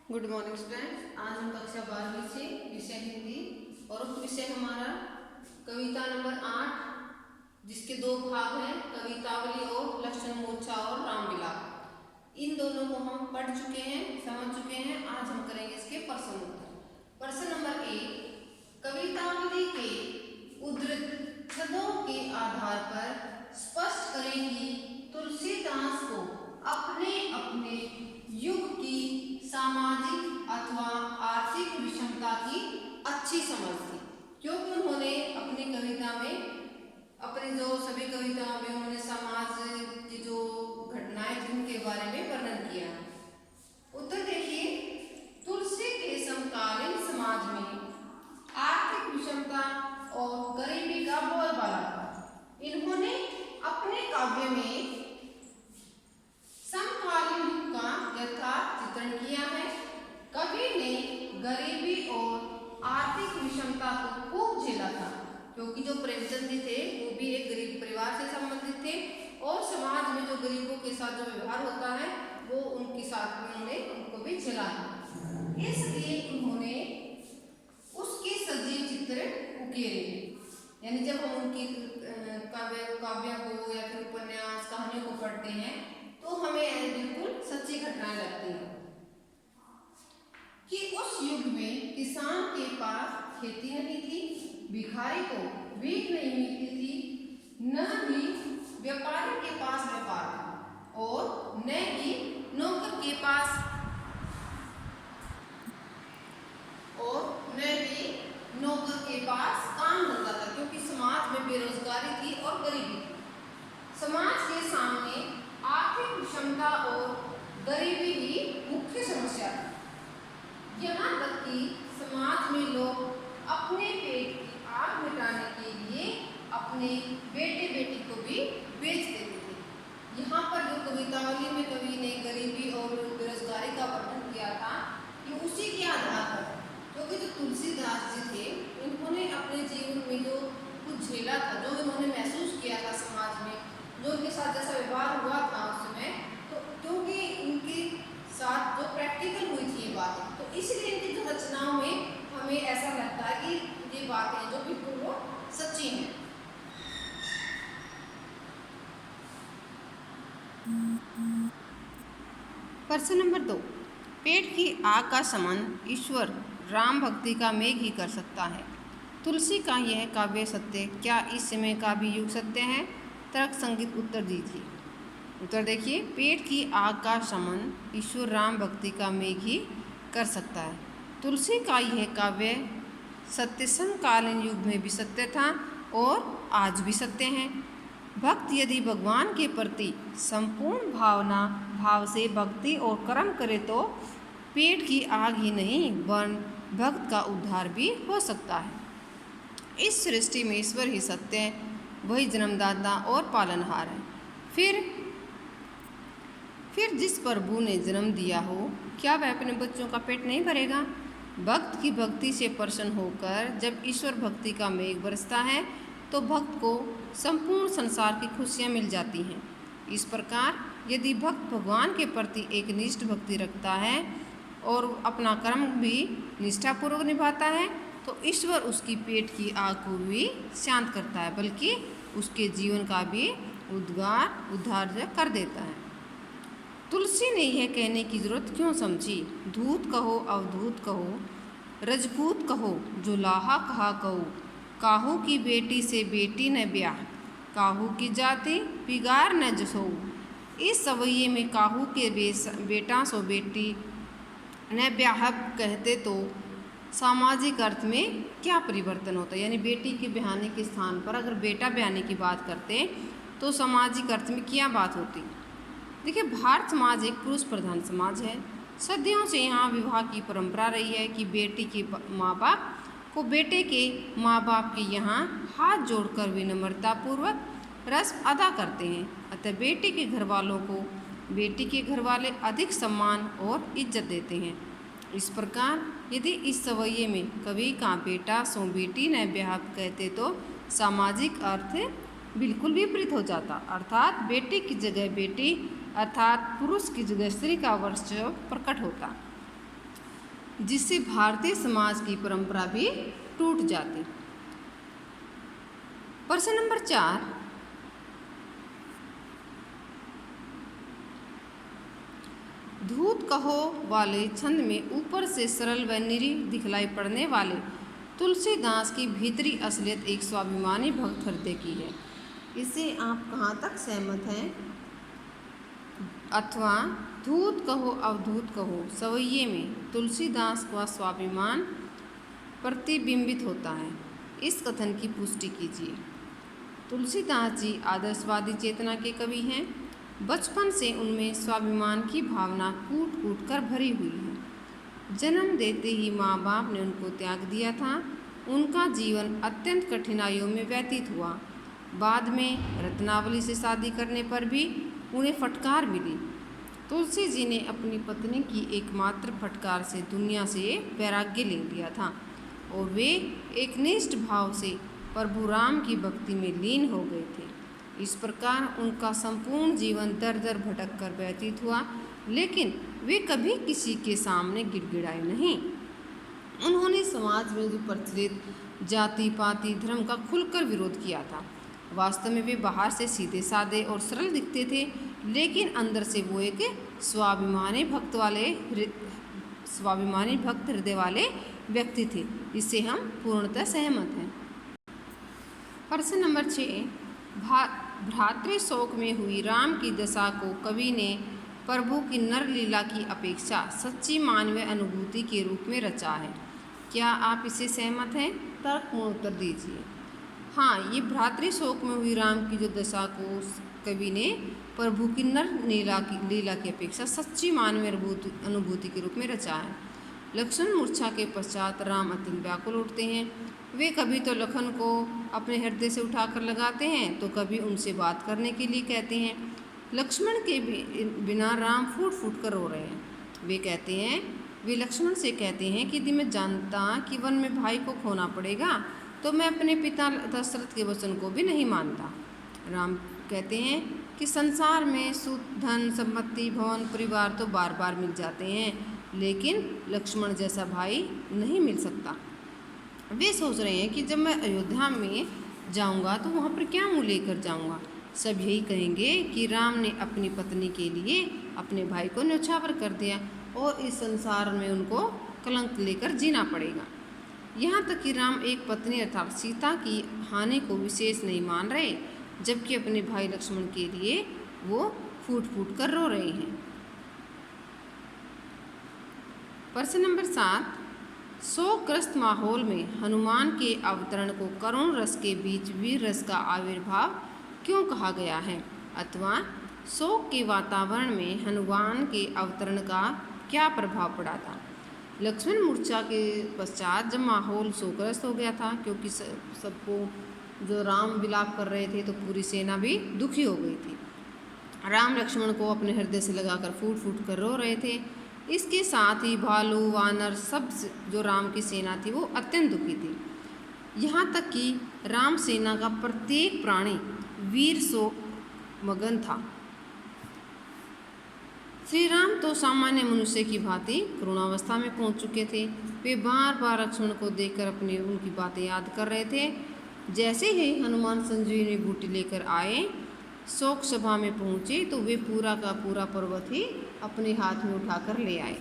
Good morning students. आज हम कक्षा 12वीं से विषय हिंदी और उक्त विषय हमारा कविता नंबर 8 जिसके दो भाग हैं, कवितावली और लक्षण मूर्छा और रामविलाप। इन दोनों को हम पढ़ चुके हैं, समझ चुके हैं। आज हम करेंगे इसके प्रश्न उत्तर। प्रश्न नंबर 1, कवितावली के उद्धृत छंदों के आधार पर स्पष्ट करें कि तुलसीदास को अपने अपने युग की सामाजिक अथवा आर्थिक विषमता की अच्छी समझ थी, क्योंकि उन्होंने अपनी कविता में, अपनी जो सभी कविताओं में उन्होंने समाज की जो घटनाएं थी उनके बारे में वर्णन किया। उत्तर देखिए, तुलसी के समकालीन समाज में आर्थिक विषमता और गरीबी का बोलबाला था। इन्होंने अपने काव्य में समकालीन युग का यथार्थ चित्रण किया है। कवि ने गरीबी और आर्थिक विषमता को खूब झेला था, क्योंकि जो प्रेमचंद जी थे वो भी एक गरीब परिवार से संबंधित थे और समाज में जो गरीबों के साथ जो व्यवहार होता है वो उनके साथ में उन्होंने उनको भी झेला था। इसलिए उन्होंने उसके सजीव चित्र उकेरे, यानी जब हम उनकी काव्य को या फिर उपन्यास कहानियों को पढ़ते हैं तो हमें बिल्कुल सच्ची घटनाएं लगती हैं कि उस युग में किसान के पास खेती नहीं थी, भिखारी को भीख नहीं मिलती थी, न ही व्यापारी के पास व्यापार था और न ही नौकर के पास काम धंधा था, क्योंकि समाज में बेरोजगारी थी और गरीबी थी। समाज के सामने आर्थिक विषमता और गरीबी ही मुख्य समस्या थी। यहाँ तक कि समाज में लोग अपने पेट की आग मिटाने के लिए अपने बेटे बेटी को भी बेच देते थे। यहाँ पर जो कवितावली में कवि ने गरीबी और बेरोजगारी का वर्णन किया था, ये उसी के आधार पर, क्योंकि जो तुलसीदास जी थे इन्होंने अपने जीवन में जो कुछ झेला था, जो इन्होंने महसूस किया था समाज में, जो उनके साथ जैसा व्यवहार हुआ था उस समय, तो क्योंकि उनके साथ जो प्रैक्टिकल हुई थी ये बातें, तो इसलिए इनकी जो रचनाओं में हमें ऐसा लगता है कि ये बातें जो बिल्कुल वो सच्ची हैं। प्रश्न नंबर 2, पेट की आग का समन ईश्वर राम भक्ति का मेघ ही कर सकता है। तुलसी का यह काव्य सत्य क्या इस समय का भी युग सत्य है? तर्क संगीत उत्तर दीजिए। उत्तर देखिए, पेट की आग का शमन ईश्वर राम भक्ति का मेघ ही कर सकता है। तुलसी का यह काव्य सत्य समकालीन युग में भी सत्य था और आज भी सत्य है। भक्त यदि भगवान के प्रति संपूर्ण भाव से भक्ति और कर्म करे तो पेट की आग ही नहीं वरन भक्त का उद्धार भी हो सकता है। इस सृष्टि में ईश्वर ही सत्य है, वही जन्मदाता और पालनहार है। फिर जिस प्रभु ने जन्म दिया हो, क्या वह अपने बच्चों का पेट नहीं भरेगा? भक्त की भक्ति से प्रसन्न होकर जब ईश्वर भक्ति का मेघ बरसता है तो भक्त को संपूर्ण संसार की खुशियाँ मिल जाती हैं। इस प्रकार यदि भक्त भगवान के प्रति एक निष्ठ भक्ति रखता है और अपना कर्म भी निष्ठापूर्वक निभाता है तो ईश्वर उसकी पेट की आग को भी शांत करता है, बल्कि उसके जीवन का भी उद्धार कर देता है। तुलसी ने यह कहने की जरूरत क्यों समझी? धूत कहो अवधूत कहो, रजपूत कहो जो लाहा कहा कहो, काहू की बेटी से बेटी न ब्याह, काहू की जाति पिगार न जसो। इस सवैये में काहू के बेटा सो बेटी न ब्याह कहते तो सामाजिक अर्थ में क्या परिवर्तन होता है? यानी बेटी के ब्याहने के स्थान पर अगर बेटा ब्याहने की बात करते तो सामाजिक अर्थ में क्या बात होती? देखिए, भारत समाज एक पुरुष प्रधान समाज है। सदियों से यहाँ विवाह की परंपरा रही है कि बेटी के माँ बाप को बेटे के माँ बाप के यहाँ हाथ जोड़कर विनम्रतापूर्वक रस्म अदा करते हैं। अतः बेटी के घर वालों को बेटी के घर वाले अधिक सम्मान और इज्जत देते हैं। इस प्रकार यदि इस सवैये में कवि का बेटा सो बेटी न ब्याह कहते तो सामाजिक अर्थ बिल्कुल विपरीत हो जाता, अर्थात बेटी की जगह बेटी अर्थात पुरुष की जगह स्त्री का वर्चस्व प्रकट होता। जिससे भारतीय समाज की परंपरा भी टूट जाती। प्रश्न नंबर 4, धूत कहो वाले छंद में ऊपर से सरल व निरीह दिखलाई पड़ने वाले तुलसीदास की भीतरी असलियत एक स्वाभिमानी भक्त हृदय की है। इससे आप कहाँ तक सहमत हैं? अथवा धूत कहो अवधूत कहो सवैये में तुलसीदास का स्वाभिमान प्रतिबिंबित होता है। इस कथन की पुष्टि कीजिए। तुलसीदास जी आदर्शवादी चेतना के कवि हैं। बचपन से उनमें स्वाभिमान की भावना कूट कूट कर भरी हुई है। जन्म देते ही माँ बाप ने उनको त्याग दिया था। उनका जीवन अत्यंत कठिनाइयों में व्यतीत हुआ। बाद में रत्नावली से शादी करने पर भी उन्हें फटकार मिली। तुलसी जी ने अपनी पत्नी की एकमात्र फटकार से दुनिया से वैराग्य ले लिया था और वे एक निष्ठ भाव से प्रभु राम की भक्ति में लीन हो गए थे। इस प्रकार उनका संपूर्ण जीवन दर दर भटक कर व्यतीत हुआ, लेकिन वे कभी किसी के सामने गिड़गिड़ाए नहीं। उन्होंने समाज में जो प्रचलित जाति पाति धर्म का खुलकर विरोध किया था। वास्तव में वे बाहर से सीधे साधे और सरल दिखते थे, लेकिन अंदर से वो एक स्वाभिमानी भक्त हृदय वाले व्यक्ति थे। इससे हम पूर्णतः सहमत हैं। प्रश्न नंबर 6, भ्रातृ शोक में हुई राम की दशा को कवि ने प्रभु की नर लीला की अपेक्षा सच्ची मानवीय अनुभूति के रूप में रचा है। क्या आप इससे सहमत हैं? तर्कपूर्ण उत्तर दीजिए। हाँ, ये भ्रातृ शोक में हुई राम की जो दशा को कवि ने प्रभु की नर लीला की अपेक्षा सच्ची मानवीय अनुभूति के रूप में रचा है। लक्ष्मण मूर्छा के पश्चात राम अत्यंत व्याकुल उठते हैं। वे कभी तो लखन को अपने हृदय से उठाकर लगाते हैं, तो कभी उनसे बात करने के लिए कहते हैं। लक्ष्मण के बिना राम फूट फूट कर रो रहे हैं। वे लक्ष्मण से कहते हैं कि यदि मैं जानता कि वन में भाई को खोना पड़ेगा तो मैं अपने पिता दशरथ के वचन को भी नहीं मानता। राम कहते हैं कि संसार में सुख धन संपत्ति भवन परिवार तो बार बार मिल जाते हैं, लेकिन लक्ष्मण जैसा भाई नहीं मिल सकता। वे सोच रहे हैं कि जब मैं अयोध्या में जाऊंगा तो वहाँ पर क्या मुँह लेकर जाऊंगा। सब यही कहेंगे कि राम ने अपनी पत्नी के लिए अपने भाई को न्यौछावर कर दिया और इस संसार में उनको कलंक लेकर जीना पड़ेगा। यहाँ तक कि राम एक पत्नी अर्थात सीता की हानि को विशेष नहीं मान रहे, जबकि अपने भाई लक्ष्मण के लिए वो फूट फूट कर रो रहे हैं। प्रश्न नंबर 7, शोकग्रस्त माहौल में हनुमान के अवतरण को करुण रस के बीच वीर रस का आविर्भाव क्यों कहा गया है? अथवा शोक के वातावरण में हनुमान के अवतरण का क्या प्रभाव पड़ा था? लक्ष्मण मूर्छा के पश्चात जब माहौल शोकग्रस्त हो गया था, क्योंकि सबको जो राम विलाप कर रहे थे तो पूरी सेना भी दुखी हो गई थी। राम लक्ष्मण को अपने हृदय से लगाकर फूट फूट कर रो रहे थे। इसके साथ ही भालू वानर सब जो राम की सेना थी वो अत्यंत दुखी थी। यहाँ तक कि राम सेना का प्रत्येक प्राणी वीर शोक मगन था। श्री राम तो सामान्य मनुष्य की भांति करुणावस्था में पहुंच चुके थे। वे बार बार लक्ष्मण को देखकर उनकी बातें याद कर रहे थे। जैसे ही हनुमान संजीवनी बूटी लेकर आए, शोक सभा में पहुँचे तो वे पूरा का पूरा पर्वत ही अपने हाथ में उठाकर ले आए।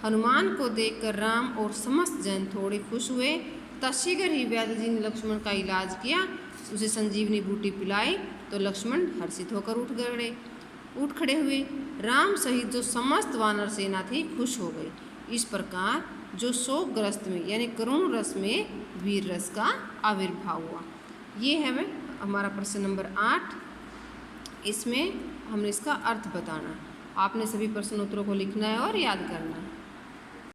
हनुमान को देखकर राम और समस्त जन थोड़े खुश हुए। तत्शीघ्र ही व्याध जी ने लक्ष्मण का इलाज किया, उसे संजीवनी बूटी पिलाई तो लक्ष्मण हर्षित होकर उठ खड़े हुए। राम सहित जो समस्त वानर सेना थी खुश हो गई। इस प्रकार जो शोकग्रस्त में यानी करुण रस में वीर रस का आविर्भाव हुआ। ये है हमारा प्रश्न नंबर 8। इसमें हमने इसका अर्थ बताना। आपने सभी प्रश्नोत्तरों को लिखना है और याद करना है।